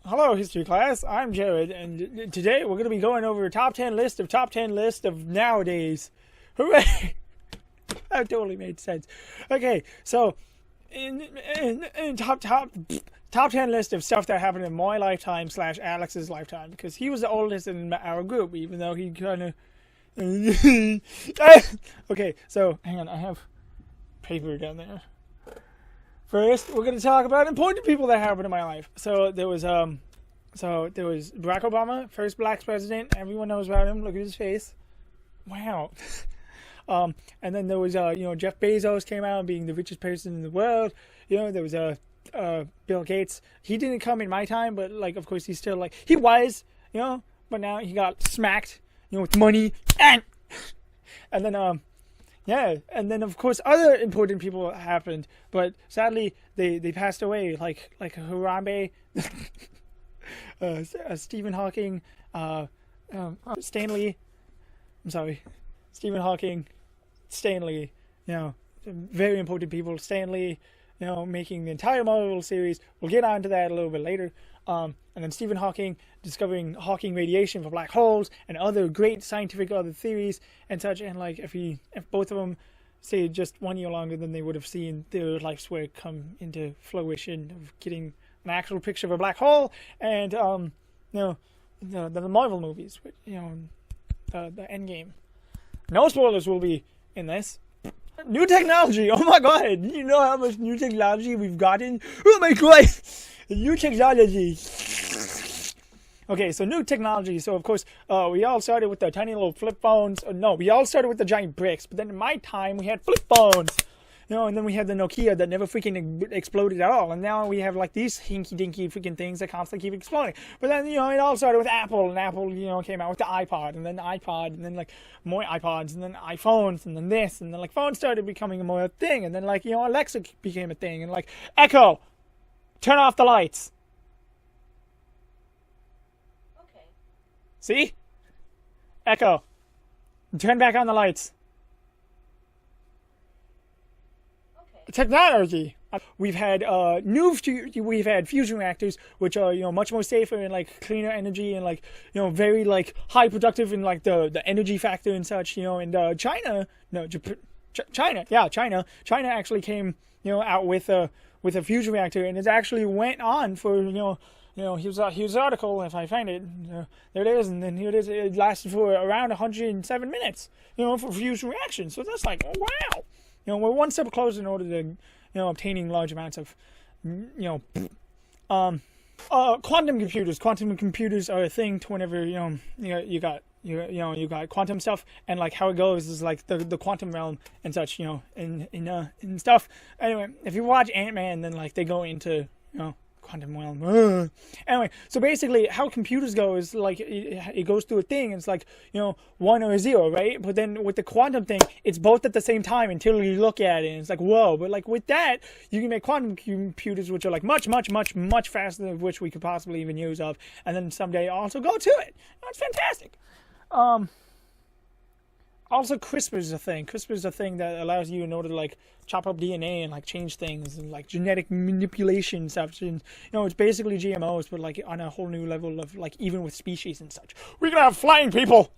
Hello, history class. I'm Jared, and today we're going to be going over a top 10 list of nowadays. Hooray! That totally made sense. Okay, so in top 10 list of stuff that happened in my lifetime / Alex's lifetime, because he was the oldest in our group, even though he kind of. Okay, so hang on, I have paper down there. First, we're going to talk about important people that happened in my life. So there was Barack Obama, first black president. Everyone knows about him. Look at his face. Wow. And then there was Jeff Bezos came out being the richest person in the world. There was Bill Gates. He didn't come in my time, but of course he's still he was, but now he got smacked, with money and then and then of course other important people happened, but sadly they passed away, like Harambe, Stephen Hawking, Stanley. I'm sorry, Stephen Hawking, Stanley. Very important people. Stanley, making the entire Marvel series. We'll get on to that a little bit later. And then Stephen Hawking discovering Hawking radiation for black holes and other great scientific other theories and such. And if both of them stayed just 1 year longer, then they would have seen their life's work come into fruition of getting an actual picture of a black hole. And the Marvel movies, the Endgame. No spoilers will be in this. New technology. Oh my god! You know how much new technology we've gotten? Oh my god! New technology. Okay, so new technology. So of course, we all started with the tiny little flip phones. No, we all started with the giant bricks. But then in my time, we had flip phones. And then we had the Nokia that never freaking exploded at all. And now we have these hinky-dinky freaking things that constantly keep exploding. But then, it all started with Apple. And Apple, came out with the iPod. And then the iPod. And then, more iPods. And then iPhones. And then this. And then, phones started becoming a more thing. And then, Alexa became a thing. And, Echo, turn off the lights. Okay. See? Echo, turn back on the lights. Technology. We've had we've had fusion reactors, which are much more safer and cleaner energy and very high productive in the energy factor and such. And China actually came out with a fusion reactor, and it actually went on for here's an article, if I find it. There it is, and then here it is. It lasted for around 107 minutes. For fusion reaction. So that's oh, wow. We're one step closer in order to, obtaining large amounts of, quantum computers. Quantum computers are a thing to whenever, you got quantum stuff, and how it goes is the quantum realm and such, in stuff. Anyway, if you watch Ant-Man, then they go into, quantum realm. Anyway, so basically how computers go is it goes through a thing. It's 1 or 0, right? But then with the quantum thing, it's both at the same time until you look at it, and it's whoa. But with that, you can make quantum computers which are much, much, much, much faster than which we could possibly even use of, and then someday also go to it. It's fantastic. Also, CRISPR is a thing. CRISPR is a thing that allows you in order to chop up DNA and change things and genetic manipulation stuff. And it's basically GMOs, but on a whole new level of even with species and such. We're gonna have flying people.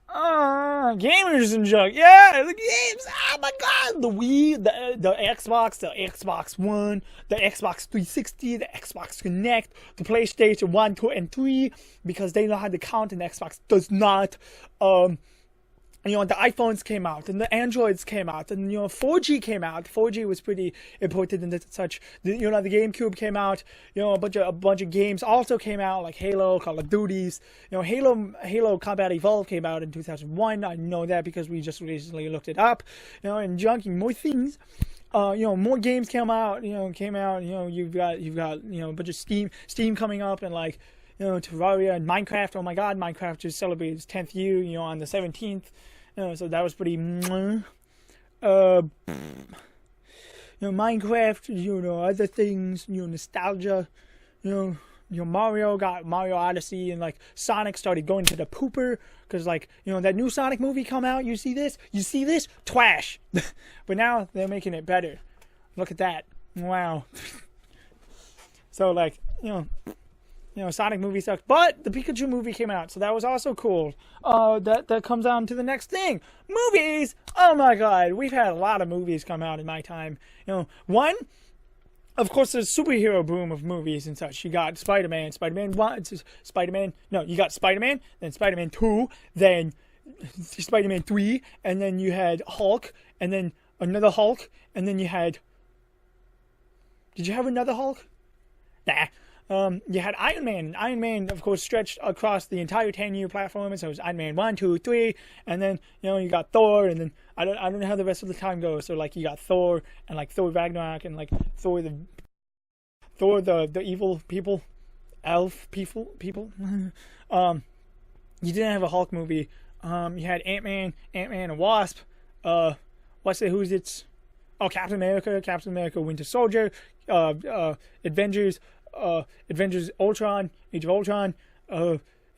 Gamers and junk. Yeah, the games. Oh my god, the Wii, the Xbox, the Xbox One, the Xbox 360, the Xbox Connect, the PlayStation 1, 2, and 3, because they know how to count and the Xbox does not. The iPhones came out, and the Androids came out, and 4G came out. 4G was pretty important and such. The GameCube came out. A bunch of games also came out, like Halo, Call of Duties. Halo Combat Evolved came out in 2001. I know that because we just recently looked it up. And junking more things. More games came out. You've got a bunch of Steam coming up, and Terraria and Minecraft. Oh my God, Minecraft just celebrated its 10th year. On the 17th. So that was pretty. Minecraft. Other things. Nostalgia. Mario got Mario Odyssey, and like Sonic started going to the pooper because like that new Sonic movie come out. You see this? Twash. But now they're making it better. Look at that! Wow. So like Sonic movie sucks, but the Pikachu movie came out, so that was also cool. That comes on to the next thing. Movies! Oh my god, we've had a lot of movies come out in my time. One, of course, there's superhero boom of movies and such. You got Spider-Man, Spider-Man 1, you got Spider-Man, then Spider-Man 2, then Spider-Man 3, and then you had Hulk, and then another Hulk, and then you had... Did you have another Hulk? Nah. You had Iron Man. Iron Man, of course, stretched across the entire 10-year platform. So it was Iron Man 1, 2, 3, and then you got Thor, and then I don't know how the rest of the time goes. So like you got Thor and like Thor Ragnarok and like Thor the evil people, elf people. You didn't have a Hulk movie. You had Ant-Man and Wasp. Who's it's? Oh, Captain America, Winter Soldier, Avengers. Avengers Ultron, Age of Ultron,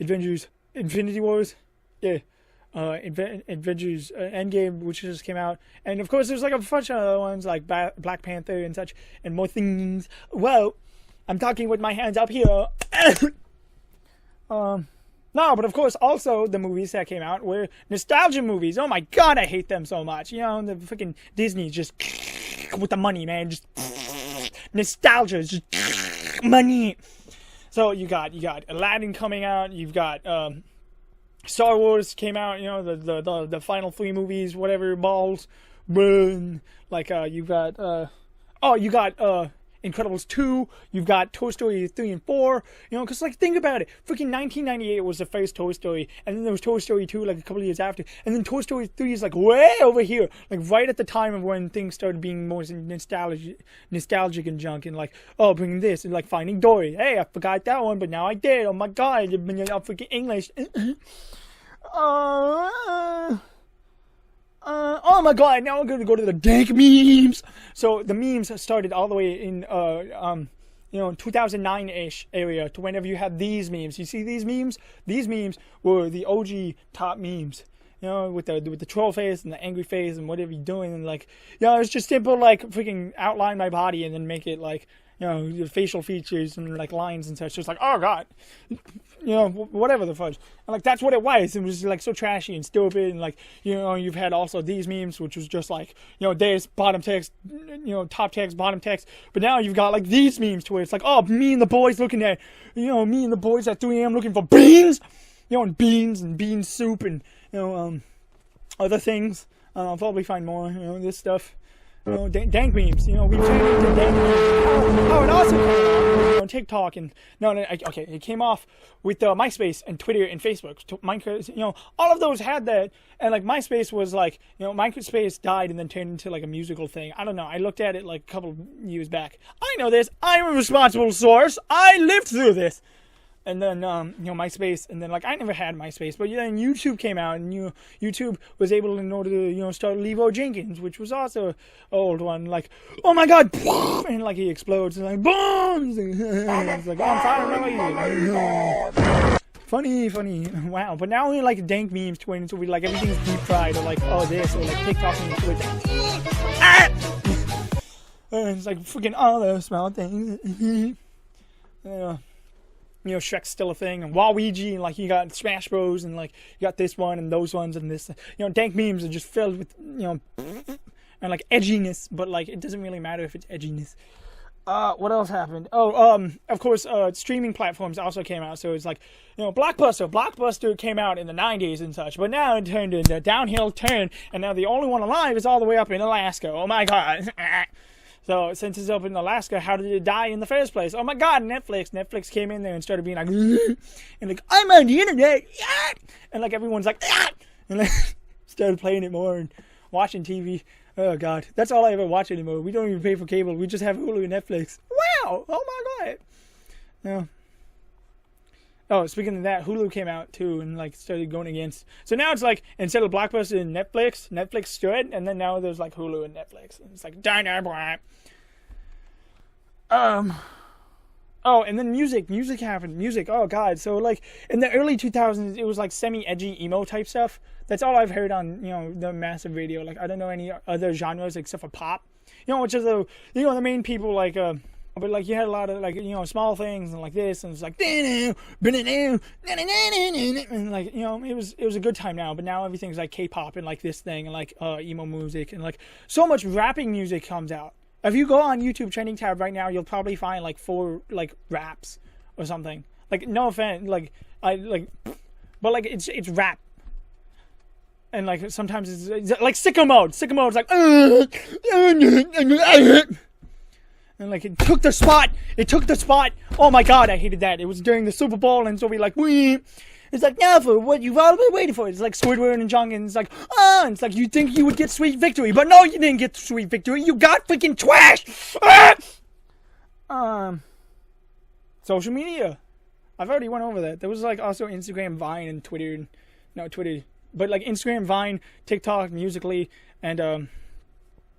Avengers Infinity Wars, Avengers Endgame, which just came out, and of course there's like a bunch of other ones like Black Panther and such, and more things. Well, I'm talking with my hands up here. No, but of course also the movies that came out were nostalgia movies. Oh my god, I hate them so much. The freaking Disney just with the money, man, just nostalgia, just money. So you got Aladdin coming out. You've got Star Wars came out. The final 3 movies, whatever balls. Like you've got you got Incredibles 2. You've got Toy Story 3 and 4. Because like think about it. Freaking 1998 was the first Toy Story, and then there was Toy Story 2 like a couple of years after, and then Toy Story 3 is like way over here, like right at the time of when things started being more nostalgic and junk, and like bringing this and like Finding Dory. Hey, I forgot that one, but now I did. Oh my god, I'm freaking English. Oh my god, now I'm going to go to the dank memes. So the memes started all the way in 2009-ish area to whenever you had these memes. You see these memes? These memes were the OG top memes. With the troll face and the angry face and whatever you're doing, and like it's just simple like freaking outline my body and then make it like the facial features and like lines and such. Just like, oh god, whatever the fudge. And like that's what it was. It was like so trashy and stupid, and like you've had also these memes, which was just like this bottom text, top text, bottom text. But now you've got like these memes to where it's like, oh, me and the boys looking at me and the boys at 3 a.m. looking for beans, and beans and bean soup and other things. I'll probably find more this stuff. Dank memes. We've turned into dank memes. Oh, and also TikTok and it came off with MySpace and Twitter and Facebook. Minecraft, all of those had that, and like MySpace was like, MySpace died and then turned into like a musical thing. I don't know. I looked at it like a couple of years back. I know this. I'm a responsible source. I lived through this. And then, MySpace, and then, like, I never had MySpace, but then YouTube came out, and YouTube was able, in order to, start Levo Jenkins, which was also an old one, like, oh my god, and, like, he explodes, and, like, boom, it's like, oh, I'm fine, funny, wow, but now we're, like, dank memes to where we, like, everything's deep fried, or, like, this, or, like, TikTok and Twitch, and it's, like, freaking all those small things, Shrek's still a thing, and Waluigi, and like you got Smash Bros, and like you got this one and those ones and this. Dank memes are just filled with and like edginess, but like it doesn't really matter if it's edginess. What else happened? Of course, streaming platforms also came out. So it's like Blockbuster came out in the 90s and such, but now it turned into a downhill turn, and now the only one alive is all the way up in Alaska. Oh my god. So since it's up in Alaska, how did it die in the first place? Oh my god, Netflix. Netflix came in there and started being like, and like, I'm on the internet, and like everyone's like, and like started playing it more and watching TV. Oh god, that's all I ever watch anymore. We don't even pay for cable. We just have Hulu and Netflix. Wow, oh my god. Yeah. Oh, speaking of that, Hulu came out too and like started going against. So now it's like instead of Blockbuster and Netflix stood, and then now there's like Hulu and Netflix. And it's like dynamite. Oh, and then music happened. Music, oh god. So like in the early 2000s, it was like semi-edgy emo type stuff. That's all I've heard on, you know, the massive radio. Like I don't know any other genres except for pop. You know, which is the, you know, the main people like but like you had a lot of like, you know, small things and like this, and it's like and like, you know, it was a good time now, but now everything's like K-pop and like this thing and like emo music, and like so much rapping music comes out. If you go on YouTube trending tab right now, you'll probably find like 4 like raps or something. Like no offense, like but like it's rap. And like sometimes it's like sicko mode. Sicko mode's like and like it took the spot. Oh my god, I hated that. It was during the Super Bowl, and so we like wee. It's like, now for what you've all been waiting for. It's like Squidward and Jung, and it's like, and it's like you think you would get sweet victory, but no, you didn't get sweet victory. You got freaking trashed. Social media. I've already went over that. There was like also Instagram, Vine, and Twitter. No, Twitter, but like Instagram, Vine, TikTok, Musical.ly, and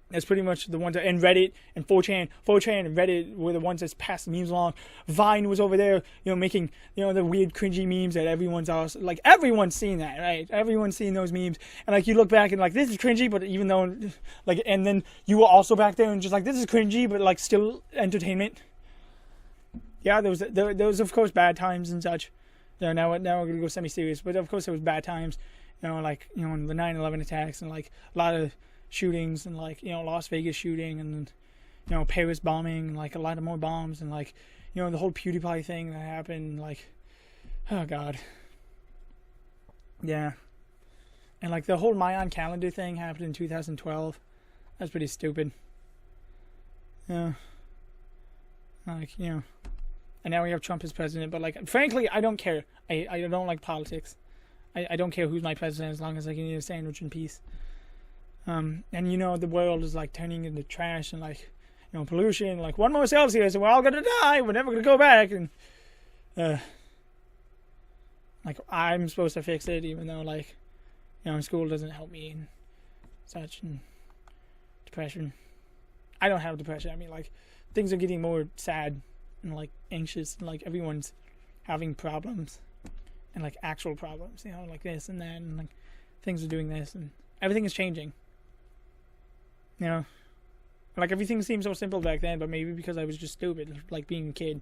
that's pretty much the ones that, and Reddit and 4chan and Reddit were the ones that passed the memes along. Vine was over there, you know, making, you know, the weird cringy memes that everyone's also, like, everyone's seen that, right? Everyone's seen those memes, and like you look back and like, this is cringy, but even though, like, and then you were also back there and just like, this is cringy, but like still entertainment. Yeah, there was of course bad times and such. You know, now we're gonna go semi-serious, but of course there was bad times. You know, like, you know, the 9/11 attacks and like a lot of shootings, and like, you know, Las Vegas shooting, and, you know, Paris bombing, and like a lot of more bombs, and like, you know, the whole PewDiePie thing that happened, like, oh god, yeah, and like the whole Mayan calendar thing happened in 2012. That's pretty stupid. Yeah, like, you know, and now we have Trump as president, but like, frankly, I don't care. I don't like politics. I don't care who's my president as long as I can eat a sandwich in peace. And you know, the world is like turning into trash, and like, you know, pollution, like 1 more Celsius and we're all gonna die, we're never gonna go back, and like I'm supposed to fix it, even though, like, you know, school doesn't help me and such, and depression. I don't have depression. I mean, like, things are getting more sad and like anxious, and like everyone's having problems, and like actual problems, you know, like this and that, and like things are doing this, and everything is changing. You know, like everything seemed so simple back then, but maybe because I was just stupid, like being a kid.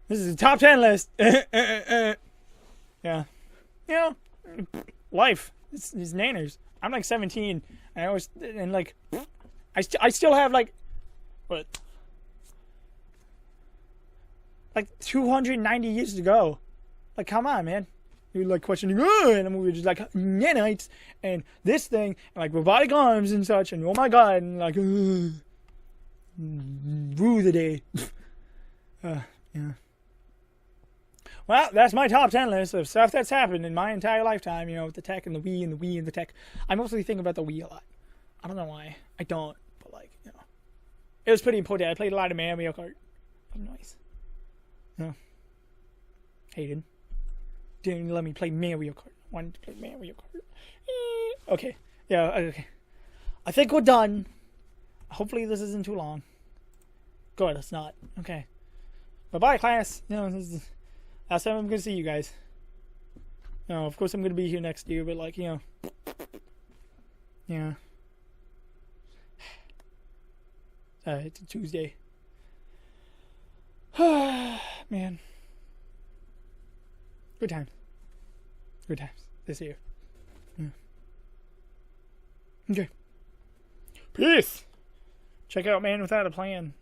This is a top 10 list. Yeah, you know, life. It's nanners. I'm like 17, and I always, and like, I still have like, what? Like 290 years to go. Like, come on, man. You're like questioning, and we were just like nanites and this thing, and like robotic arms and such, and oh my god, and like rue the day. Yeah. Well, that's my top 10 list of stuff that's happened in my entire lifetime. You know, with the tech and the Wii and the Wii and the tech. I mostly think about the Wii a lot. I don't know why. I don't, but like, you know, it was pretty important. I played a lot of Mario Kart. Nice. Yeah. Hated. Didn't let me play Mario Kart. Wanted to play Mario Kart. Okay. Yeah, okay. I think we're done. Hopefully this isn't too long. Good, it's not. Okay. Bye-bye, class. You know, this is last time I'm going to see you guys. You know, of course I'm going to be here next year, but like, you know. Yeah. It's a Tuesday. Man. Good times. Good times this year. Yeah. Okay. Peace. Check out Man Without a Plan.